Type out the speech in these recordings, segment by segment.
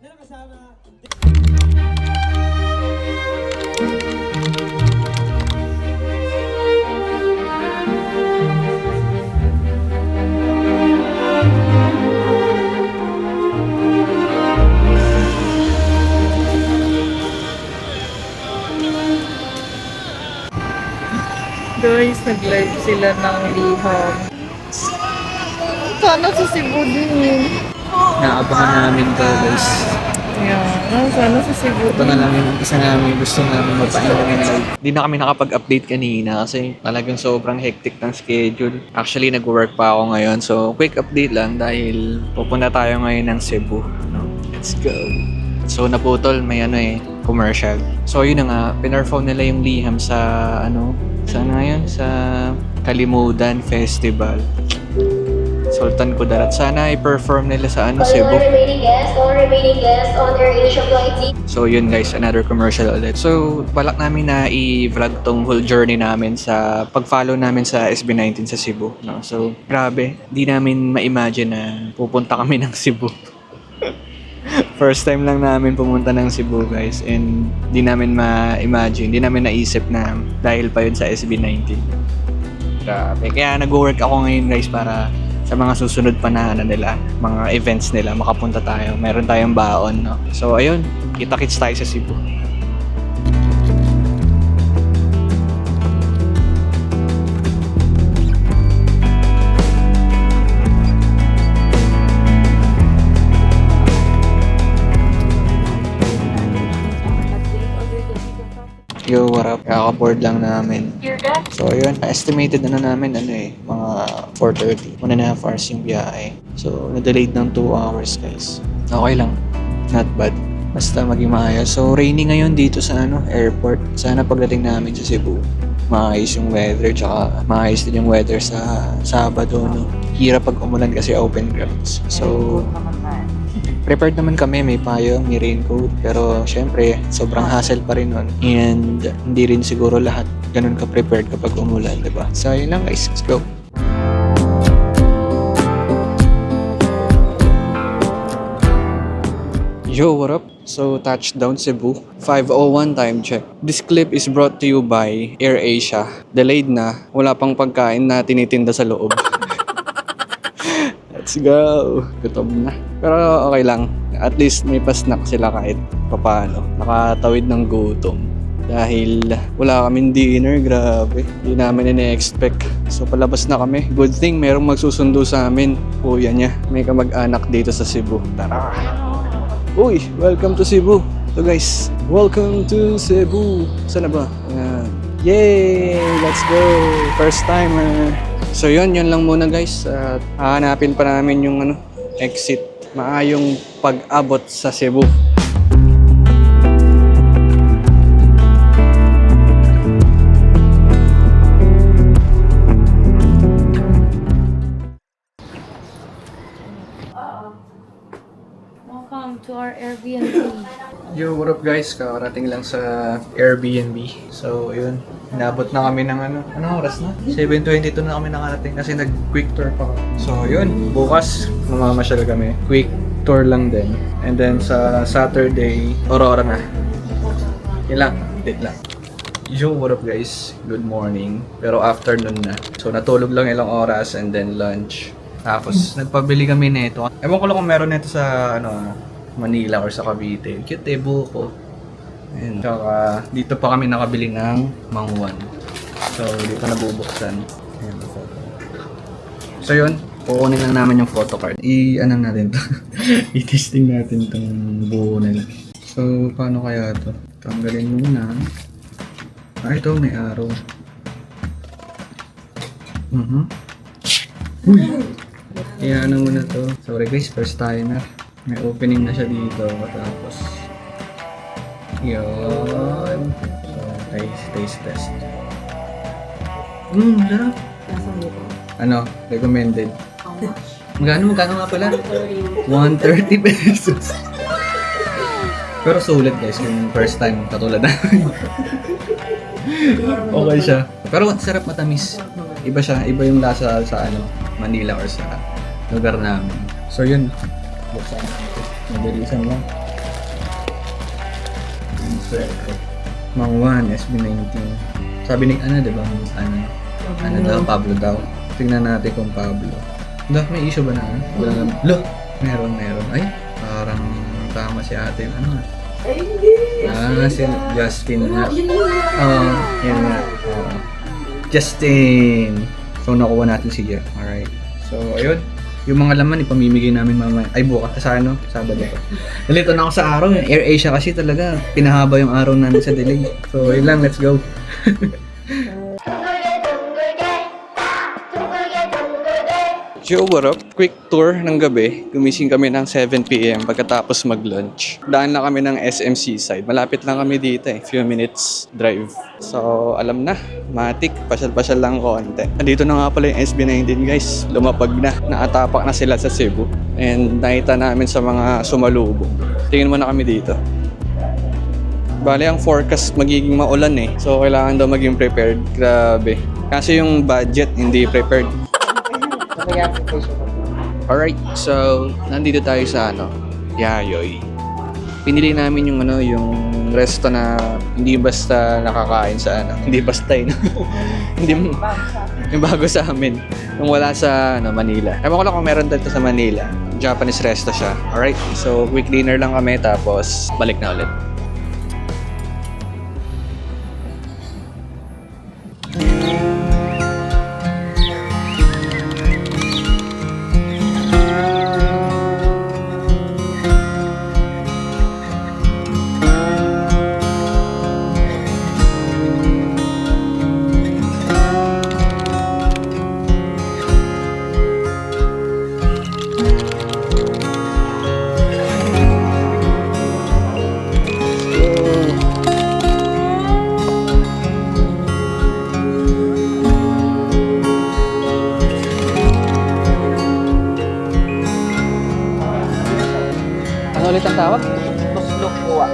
Guys, nag-live sila ng liham. Sana sa Cebu din. Naabangan namin to guys. Yeah, sana sa Cebu Ito na din. lang yung isa namin gusto namin magpahinga ng live. Hindi na kami nakapag-update kanina kasi talagang sobrang hectic ng schedule. Actually, nag-work pa ako ngayon. So, quick update lang dahil pupunta tayo ngayon ng Cebu. No? Let's go! So, naputol. May commercial. So, yun na nga. Pinerform nila yung liham sa, saan nga yun? Sa Kalimudan Festival. Sultan Kudarat. Sana i-perform nila sa Cebu. All remaining guests on AirAsia Flight. So yun guys, another commercial ulit. So balak namin na i-vlog tong whole journey namin sa pag-follow namin sa SB19 sa Cebu. No? So grabe, di namin ma-imagine na pupunta kami ng Cebu. First time lang namin pumunta ng Cebu guys, and di namin ma-imagine, di namin naisip na dahil pa yun sa SB19. Grabe, kaya nag-work ako ngayon guys para sa mga susunod pa na mga events nila, makapunta tayo. Meron tayong baon, no? So, ayun, kita-kits tayo sa Cebu. Yo, what up? Kaka-board lang namin. So, ayun, estimated namin, mga 4:30. 1.5 hours yung biyahe. So, na-delayed ng 2 hours, guys. Okay lang. Not bad. Basta maging maayos. So, rainy ngayon dito sa airport. Sana pagdating namin sa Cebu, maayos yung weather, tsaka maayos din yung weather sa Sabado, no? Hirap pag umulan kasi open grounds. So, prepared naman kami, may payong, may raincoat, pero syempre, sobrang hassle pa rin nun. And hindi rin siguro lahat ganun ka-prepared kapag umulan, diba? So, yun lang guys, let's go! Yo, what up? So, touchdown Cebu, 5:01 time check. This clip is brought to you by AirAsia. Delayed na, wala pang pagkain na tinitinda sa loob. Let's go! Gutom na. Pero okay lang. At least may pa-snack sila kahit papaano. Nakatawid ng gutom. Dahil wala kaming dinner, grabe. Hindi namin ine-expect. So palabas na kami. Good thing merong magsusundo sa amin. Kuya niya. May kamag-anak dito sa Cebu. Tara! Uy! Welcome to Cebu! So guys, welcome to Cebu! Sana ba? Ayan. Yay! Let's go! First timer! So yun lang muna guys. At hahanapin pa namin yung exit. Maayong pag-abot sa Cebu. Welcome to our Airbnb. Yo, what up guys? Kakarating lang sa Airbnb. So, yun. Inabot na kami ng anong oras na? 7:22 na kami nakarating kasi nag-quick tour pa kami. So, yun. Bukas, mamamasyal kami. Quick tour lang din. And then sa Saturday, Aurora na. Yun lang. Update lang. Yo, what up guys? Good morning. Pero afternoon na. So, natulog lang ilang oras and then lunch. Tapos, nagpabili kami nito. Ewan ko lang kung meron nito sa Manila or sa Cavite. Cute buko. Ayan. Tsaka dito pa kami nakabili ng mangwan. So dito nabubuksan. Ayan, photo. So yun, kukunin lang namin yung photo card. Natin to. I-testing natin tong buo nila. So paano kaya to? Tanggalin muna. Ito may araw. Uy! Iyan muna to. Sorry guys, first timer. May opening na siya dito. Tapos, yun. So, taste test. Sarap. Recommended. Magkano nga pala? 130 pesos. Pero sulit guys, yung first time katulad namin. Okay siya. Pero sarap, matamis. Iba siya, iba yung lasa sa Manila or sa lugar namin. So yun. Buksan natin. Mabilisan lang. Swerte. Mang 1, SB19. Sabi ni ano, di ba? Ano daw, Pablo daw. Tingnan natin kung Pablo. May issue ba na? Wala naman. Meron. Ay, parang tama si ate. Ano nga? Si Justin nga. Yan nga. Justin! So, nakuha natin si Jeff. Alright. So, ayun. Yung mga laman, ipamimigay namin mamaya. Ay, bukas. Sa ano? Sabado pa. Nalito na ako sa araw. Yung Air Asia kasi talaga, pinahaba yung araw namin sa delay. So, yun lang. Let's go. Yo, what up? Quick tour ng gabi. Gumising kami ng 7 p.m. pagkatapos mag-lunch. Daan lang kami ng SM Seaside. Malapit lang kami dito Few minutes drive. So, alam na. Matik. Pasyal-pasyal lang konti. Nandito na nga pala yung SB19 guys. Lumapag na. Naatapak na sila sa Cebu. And nakita namin sa mga sumalubong. Tingin mo na kami dito. Bale, ang forecast magiging maulan So, kailangan daw maging prepared. Grabe. Kasi yung budget hindi prepared. Alright, so nandito tayo sa Yayoy. Pinili namin yung yung resto na hindi basta nakakain sa hindi basta hindi yung bago sa amin. Yung wala sa Manila. Ewan ko lang kung meron dito sa Manila. Japanese resto siya. Alright, so quick dinner lang kami tapos balik na ulit. Ano ulit ang tawag? Tuslok kuwa.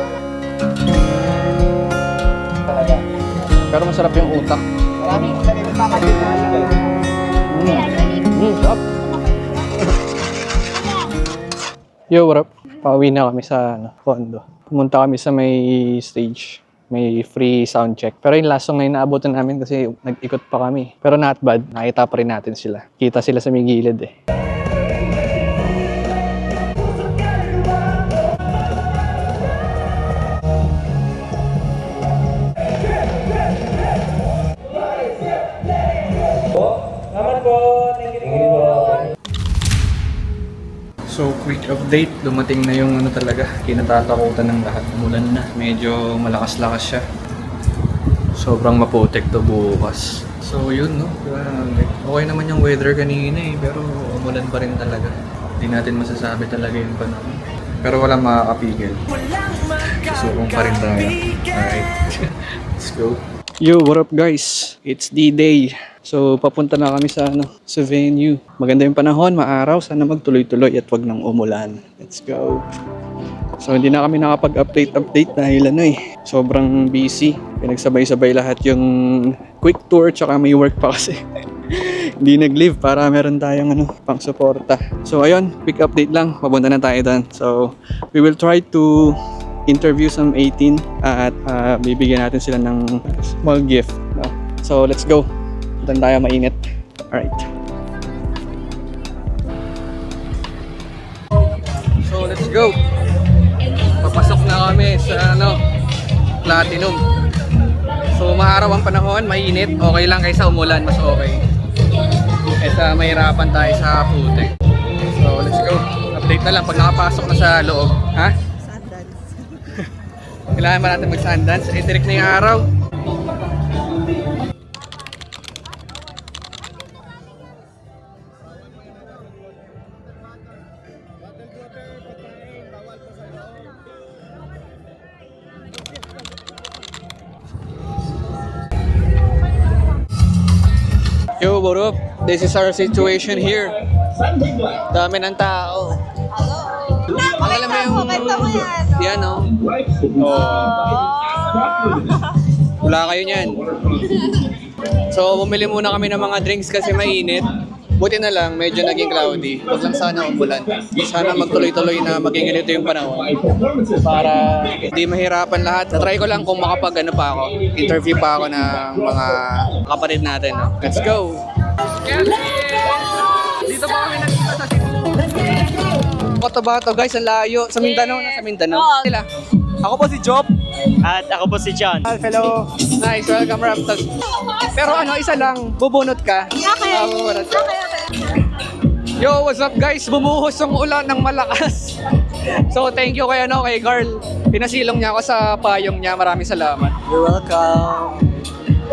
Pero masarap yung utak. Sarap. Yo, what up? Pauwi na kami sa condo. Pumunta kami sa may stage. May free sound check. Pero yung last song na inaabotan namin kasi nag-ikot pa kami. Pero not bad. Nakita pa rin natin sila. Kita sila sa may gilid So, quick update. Dumating na yung talaga, kinatatakutan ng lahat. Umulan na. Medyo malakas-lakas siya. Sobrang maputik to bukas. So, yun, Grabe. Okay naman yung weather kanina pero umulan pa rin talaga. Hindi natin masasabi talaga yung panahon. Pero walang makakapigil. Susubong pa rin tayo. Alright. Let's go. Yo, what up guys? It's D-Day. So, papunta na kami sa sa venue. Maganda yung panahon, maaraw. Sana magtuloy-tuloy at wag nang umulan. Let's go. So, hindi na kami nakapag-update dahil sobrang busy. Pinagsabay-sabay lahat yung quick tour tsaka may work pa kasi. Hindi nag-leave para meron tayong pang suporta. So, ayun, quick update lang. Papunta na tayo doon. So, we will try to interview some 18 at bibigyan natin sila ng small gift. So, let's go. Doon tayo mainit. Alright. So, let's go. Papasok na kami sa Platinum. So, maaraw ang panahon, mainit. Okay lang kaysa umulan, mas okay. Kaysa mahirapan tayo sa putik. So, let's go. Update na lang pag nakapasok na sa loob. Ha? Sundance. Kailangan ba natin mag-sundance? Direct na yung araw. Yo, what up? This is our situation here. Dami ng tao. Alam mo yung... Yan, Wala kayo niyan. So, bumili muna kami ng mga drinks kasi mainit. Buti na lang, medyo naging cloudy. Huwag lang sana umulan. Sana magtuloy-tuloy na maging ganito yung panahon. Para hindi mahirapan lahat. Try ko lang kung makapag ano pa ako. Interview pa ako ng mga kapatid natin. No? Let's go! Dito pa kami nagkita sa Cebu. Cotabato guys, ang layo. Sa Mindanao na, sa Mindanao. Sila. Ako po si Job. At ako po si John. Hello. Nice, welcome Raptors. Pero ano, isa lang, bubunot ka. Bubunot ka. Yo, what's up guys? Bumuhos ang ulan ng malakas. So thank you kay Carl. Pinasilong niya ako sa payong niya. Maraming salamat. You're welcome.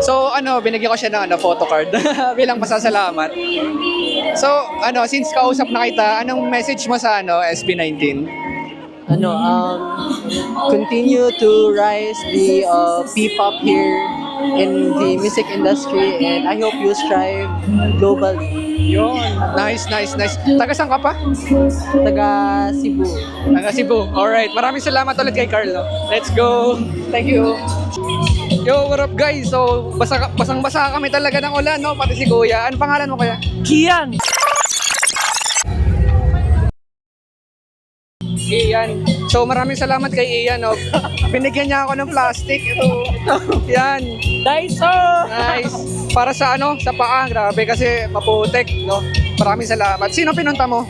So binigyan ko siya ng photo card bilang pasasalamat. So since kausap na kita, anong message mo sa SB19? Continue to rise the P-pop here in the music industry, and I hope you strive globally. Yun. Nice. Taga saan ka pa? Taga Cebu. Taga Cebu. Alright. Maraming salamat ulit kay Carl. Let's go. Thank you. Yo, what up guys? So, basang-basa kami talaga ng ulan, no? Pati si Kuya. Ano pangalan mo kaya? Kian! Ian. So, maraming salamat kay Ian, no? Binigyan niya ako ng plastic. Ito. Yan. Daiso! Nice. Para sa sa paa. Grabe kasi maputek, no? Maraming salamat. Sino pinunta mo?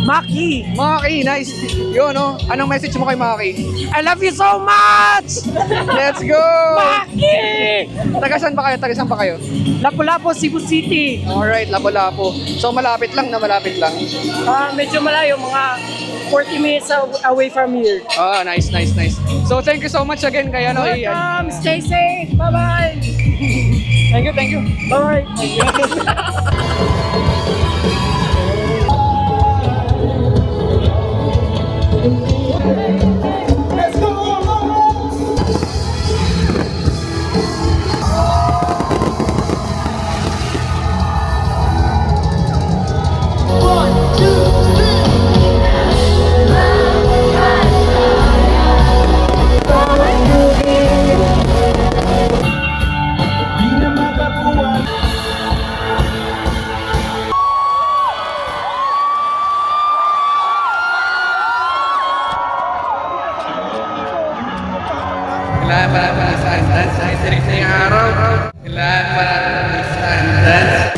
Maki! Maki, nice. Yun, no? Anong message mo kay Maki? I love you so much! Let's go! Maki! Taga saan pa kayo? Lapu-Lapu, Cebu City. Alright, Lapu-Lapu. So, malapit lang. Medyo malayo, mga 40 minutes away from here. Nice. So, thank you so much again kay Ian. Welcome! Stay safe! Bye-bye! Thank you. Bye! Kailangan pala sa dance. Sa tirik na yung araw. Kailangan pala sa dance.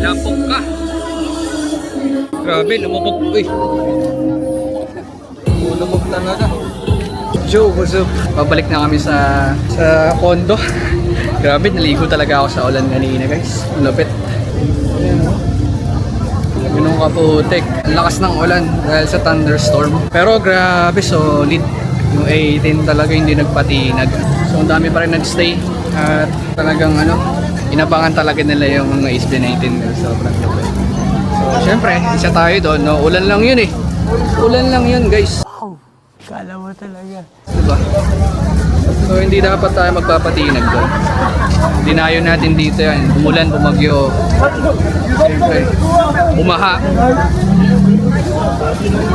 Lapok ka. Grabe, lumubog. Uy. Lumubog talaga. Joe, what's up? Pabalik na kami sa condo. Grabe, naligo talaga ako sa ulan kanina guys. Ang lapit. Ganun kaputik. Ang lakas ng ulan dahil sa thunderstorm. Pero grabe, solid. Yung A18 talaga hindi nagpatinag. So ang dami pa rin nagstay. At talagang inabangan talaga nila yung mga SB19. Sobrang lapit. So syempre, isa tayo doon. No? Ulan lang yun Ulan lang yun guys. Wow! Kala mo talaga. Diba? So hindi dapat tayo magpapatinag doon. Dinayo natin dito yan. Umulan, bumagyo. Siyempre, umaha.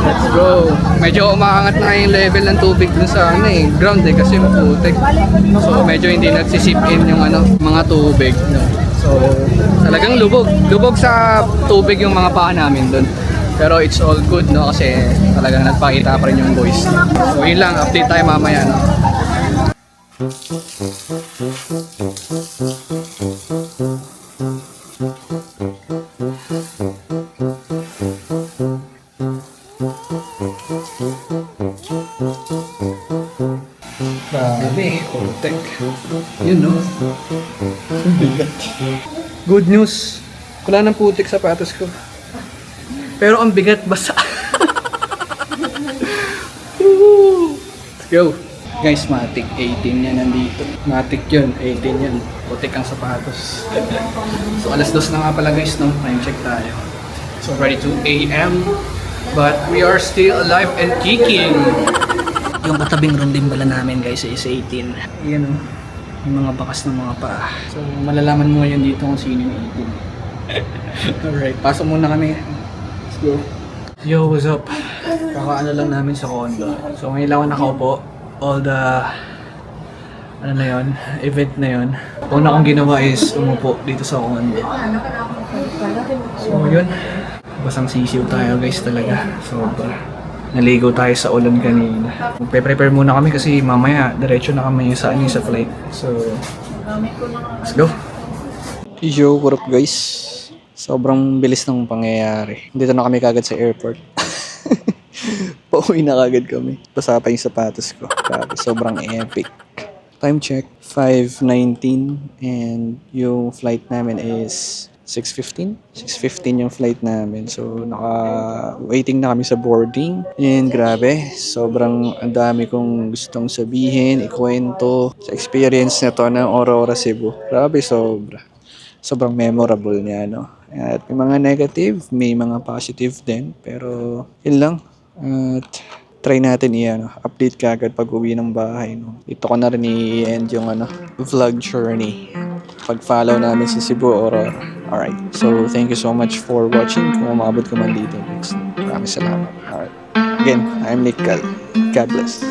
Let's go. Medyo umaangat na yung level ng tubig dun sa ground kasi maputik. So medyo hindi nagsisip in yung mga tubig. No? So talagang lubog. Lubog sa tubig yung mga paa namin dun. Pero it's all good no kasi talagang nagpakita pa rin yung boys. So yun lang, update tayo mamaya no. Grabe, putek. Yun, no? Good news. Wala nang putik sa sapatos ko. Pero ang bigat, basa. Let's go. Guys, Matic 18 yan nandito. Matic yun, 18 yan. Putik ang sapatos. So, alas 2 na nga pala guys, no? Time check tayo. So, already 2 a.m. But we are still alive and kicking. Yung katabing room din pala namin guys is 18. Yan o. Yung mga bakas ng mga paa. So, malalaman mo yun dito kung sino yung 18. Alright, pasok muna kami. Let's go. Yo, what's up? Kakaano lang namin sa condo. So, ngayon lang ako nakaupo. All the ano na yun, event na yun. Una kong ginawa is umupo dito sa condo. So, yun. Basang sisiw tayo guys talaga. So, naligo tayo sa ulan kanina. Magpe-prepare muna kami kasi mamaya diretso na kami sa flight. So, let's go. Yo, what up guys? Sobrang bilis ng pangyayari. Dito na kami kagad sa airport. Pauwi na kagad kami. Basa pa yung sapatos ko. Grabe, sobrang epic. Time check, 5:19 and yung flight namin is 6:15? 6:15 yung flight namin. So, waiting na kami sa boarding. And grabe, sobrang ang dami kong gustong sabihin, ikwento sa experience na to ng Aurora Cebu. Grabe, sobrang memorable niya, no? At may mga negative, may mga positive din. Pero, yun lang. At try natin update ka agad pag uwi ng bahay, no? Ito ko na rin i-end yung vlog journey. Pag-follow namin si Cebu Aurora. Alright, so thank you so much for watching. Kung umabot ka man dito, maraming salamat. Alright, again, I'm Nick Cal. God bless.